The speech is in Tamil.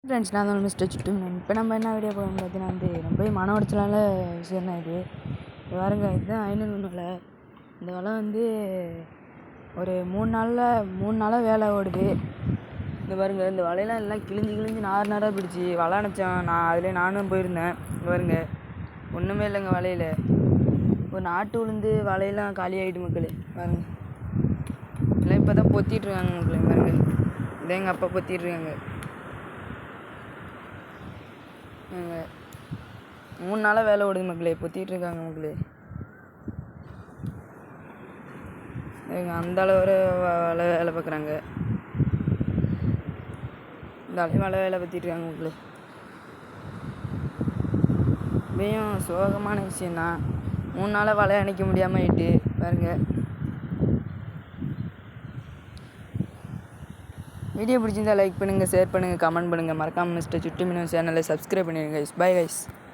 ஃப்ரெண்ட்ஸ் நான் தான் மிஸ்டர் சுட்டு. இப்போ நம்ம என்ன வீடியோ போகணும் பார்த்தீங்கன்னா ரொம்ப மன உடச்சலான விஷயம் தான் இது. பாருங்க, இதுதான் ஐநூறு வலை. இந்த வலை ஒரு 3 நாளாக வேலை ஓடுது. இந்த பாருங்க, இந்த வலையெல்லாம் எல்லாம் கிழிஞ்சு நாராக பிடிச்சி வலை அணைச்சேன். நானும் போயிருந்தேன். இங்கே பாருங்க, ஒன்றுமே இல்லைங்க வலையில். ஒரு நாட்டு உளுந்து வலையெல்லாம் காலி ஆகிட்டு மக்களே. பாருங்க, எல்லாம் இப்போ தான் பொத்திட்டுருக்காங்க மக்களே. பாருங்க, இதை எங்கள் அப்பா பொத்திட்டுருக்காங்க. 3 நாளாக வேலை ஓடுது மக்களே, பொத்திட்டு இருக்காங்க மக்களே. அந்த அளவு வேலை பார்க்குறாங்க. இந்த அளவு வேலை பற்றிட்டு இருக்காங்க மக்களே. இப்பயும் சோகமான விஷயந்தான். 3 நாளாக வலை அணைக்க முடியாமல் ஆயிட்டு பாருங்க. வீடியோ பிடிச்சிருந்தா லைக் பண்ணுங்கள், ஷேர் பண்ணுங்கள், கமெண்ட் பண்ணுங்கள். மறக்காமல் மிஸ்டர் சுட்டி மீனவன் சேனலை சப்ஸ்கிரைப் பண்ணிடுங்க. Bye guys.